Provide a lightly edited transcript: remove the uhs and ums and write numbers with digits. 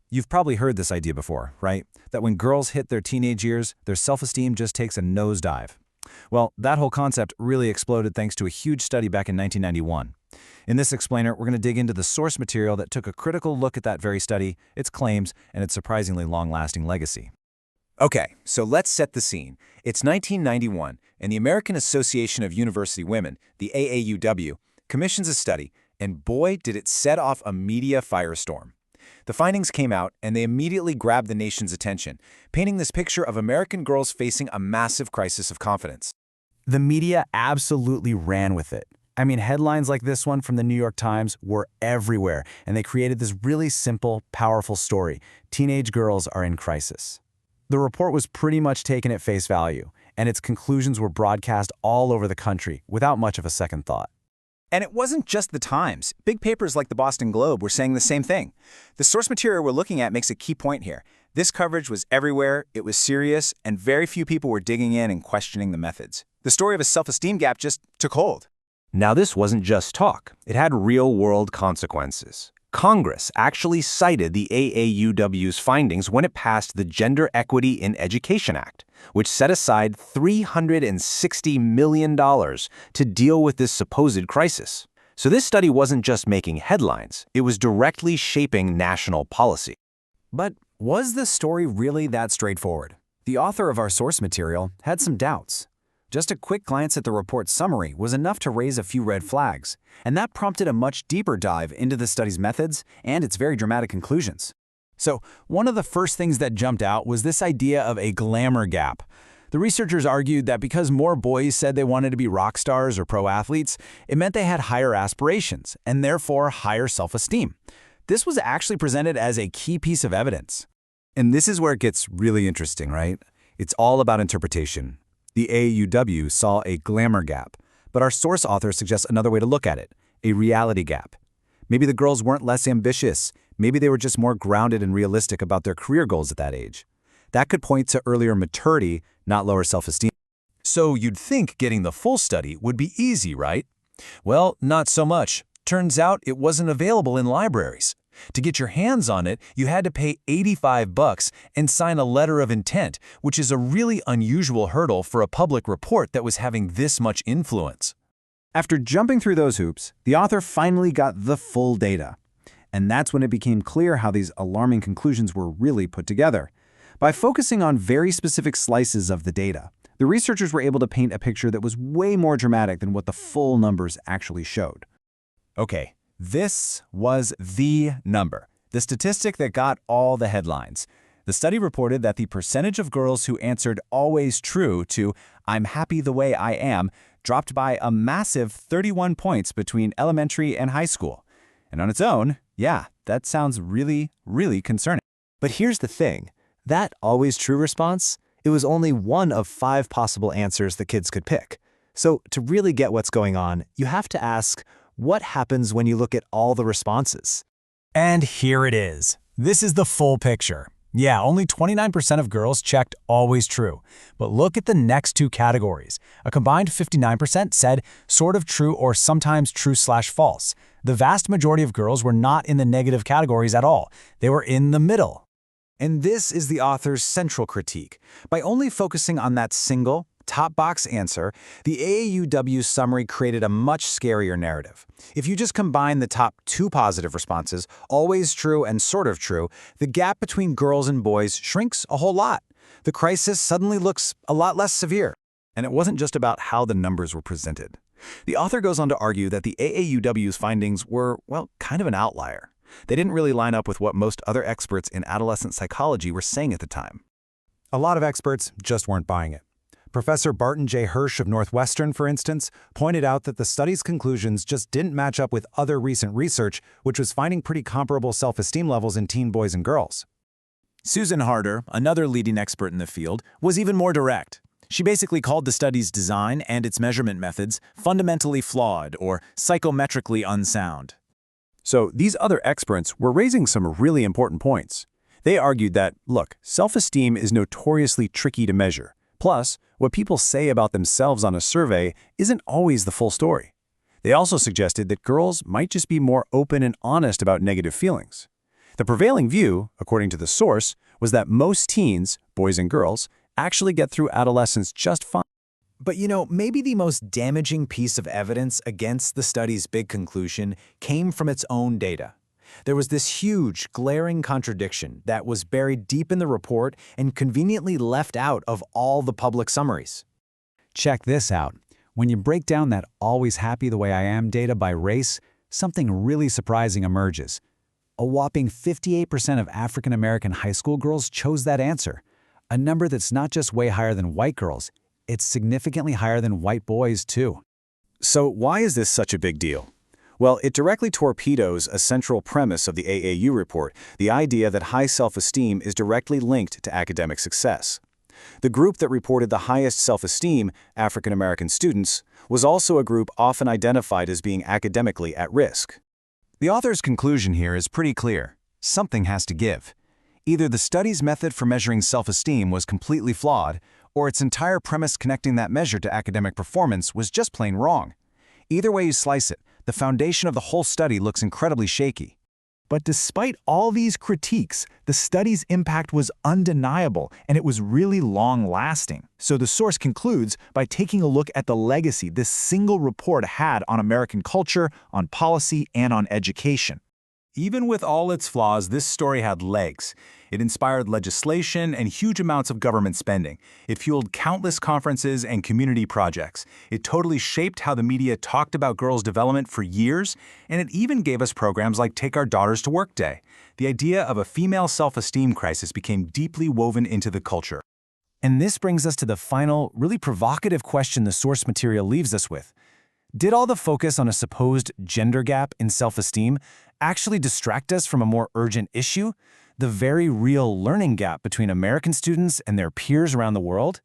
You've probably heard this idea before, right? That when girls hit their teenage years, their self-esteem just takes a nosedive. Well, that whole concept really exploded thanks to a huge study back in 1991. In this explainer, we're going to dig into the source material that took a critical look at that very study, its claims, and its surprisingly long-lasting legacy. Okay, so let's set the scene. It's 1991, and the American Association of University Women, the AAUW, commissions a study, and boy, did it set off a media firestorm. The findings came out, and they immediately grabbed the nation's attention, painting this picture of American girls facing a massive crisis of confidence. The media absolutely ran with it. I mean, headlines like this one from the New York Times were everywhere, and they created this really simple, powerful story. Teenage girls are in crisis. The report was pretty much taken at face value, and its conclusions were broadcast all over the country without much of a second thought. And it wasn't just the Times. Big papers like the Boston Globe were saying the same thing. The source material we're looking at makes a key point here. This coverage was everywhere, it was serious, and very few people were digging in and questioning the methods. The story of a self-esteem gap just took hold. Now, this wasn't just talk. It had real-world consequences. Congress actually cited the AAUW's findings when it passed the Gender Equity in Education Act, which set aside $360 million to deal with this supposed crisis. So this study wasn't just making headlines, it was directly shaping national policy. But was the story really that straightforward? The author of our source material had some doubts. Just a quick glance at the report's summary was enough to raise a few red flags, and that prompted a much deeper dive into the study's methods and its very dramatic conclusions. So, one of the first things that jumped out was this idea of a glamour gap. The researchers argued that because more boys said they wanted to be rock stars or pro athletes, it meant they had higher aspirations, and therefore higher self-esteem. This was actually presented as a key piece of evidence. And this is where it gets really interesting, right? It's all about interpretation. The AAUW saw a glamour gap, but our source author suggests another way to look at it, a reality gap. Maybe the girls weren't less ambitious, maybe they were just more grounded and realistic about their career goals at that age. That could point to earlier maturity, not lower self-esteem. So you'd think getting the full study would be easy, right? Well, not so much. Turns out it wasn't available in libraries. To get your hands on it, you had to pay $85 and sign a letter of intent, which is a really unusual hurdle for a public report that was having this much influence. After jumping through those hoops, the author finally got the full data. And that's when it became clear how these alarming conclusions were really put together. By focusing on very specific slices of the data, the researchers were able to paint a picture that was way more dramatic than what the full numbers actually showed. Okay. This was the number, the statistic that got all the headlines. The study reported that the percentage of girls who answered always true to "I'm happy the way I am" dropped by a massive 31 points between elementary and high school. And on its own, yeah, that sounds really, really concerning. But here's the thing. That always true response, it was only one of 5 possible answers the kids could pick. So to really get what's going on, you have to ask, what happens when you look at all the responses? And here it is. This is the full picture. Yeah, only 29% of girls checked always true. But look at the next 2 categories. A combined 59% said sort of true or sometimes true/false. The vast majority of girls were not in the negative categories at all. They were in the middle. And this is the author's central critique. By only focusing on that single, top box answer, the AAUW summary created a much scarier narrative. If you just combine the top 2 positive responses, always true and sort of true, the gap between girls and boys shrinks a whole lot. The crisis suddenly looks a lot less severe. And it wasn't just about how the numbers were presented. The author goes on to argue that the AAUW's findings were, well, kind of an outlier. They didn't really line up with what most other experts in adolescent psychology were saying at the time. A lot of experts just weren't buying it. Professor Barton J. Hirsch of Northwestern, for instance, pointed out that the study's conclusions just didn't match up with other recent research, which was finding pretty comparable self-esteem levels in teen boys and girls. Susan Harder, another leading expert in the field, was even more direct. She basically called the study's design and its measurement methods fundamentally flawed or psychometrically unsound. So these other experts were raising some really important points. They argued that, look, self-esteem is notoriously tricky to measure. Plus, what people say about themselves on a survey isn't always the full story. They also suggested that girls might just be more open and honest about negative feelings. The prevailing view, according to the source, was that most teens, boys and girls, actually get through adolescence just fine. But maybe the most damaging piece of evidence against the study's big conclusion came from its own data. There was this huge, glaring contradiction that was buried deep in the report and conveniently left out of all the public summaries. Check this out. When you break down that always happy the way I am data by race, something really surprising emerges. A whopping 58% of African American high school girls chose that answer, a number that's not just way higher than white girls, it's significantly higher than white boys, too. So why is this such a big deal? Well, it directly torpedoes a central premise of the AAU report, the idea that high self-esteem is directly linked to academic success. The group that reported the highest self-esteem, African American students, was also a group often identified as being academically at risk. The author's conclusion here is pretty clear. Something has to give. Either the study's method for measuring self-esteem was completely flawed, or its entire premise connecting that measure to academic performance was just plain wrong. Either way you slice it, the foundation of the whole study looks incredibly shaky. But despite all these critiques, the study's impact was undeniable and it was really long-lasting. So the source concludes by taking a look at the legacy this single report had on American culture, on policy, and on education. Even with all its flaws, this story had legs. It inspired legislation and huge amounts of government spending. It fueled countless conferences and community projects. It totally shaped how the media talked about girls' development for years, and it even gave us programs like Take Our Daughters to Work Day. The idea of a female self-esteem crisis became deeply woven into the culture. And this brings us to the final, really provocative question the source material leaves us with. Did all the focus on a supposed gender gap in self-esteem actually distract us from a more urgent issue, the very real learning gap between American students and their peers around the world?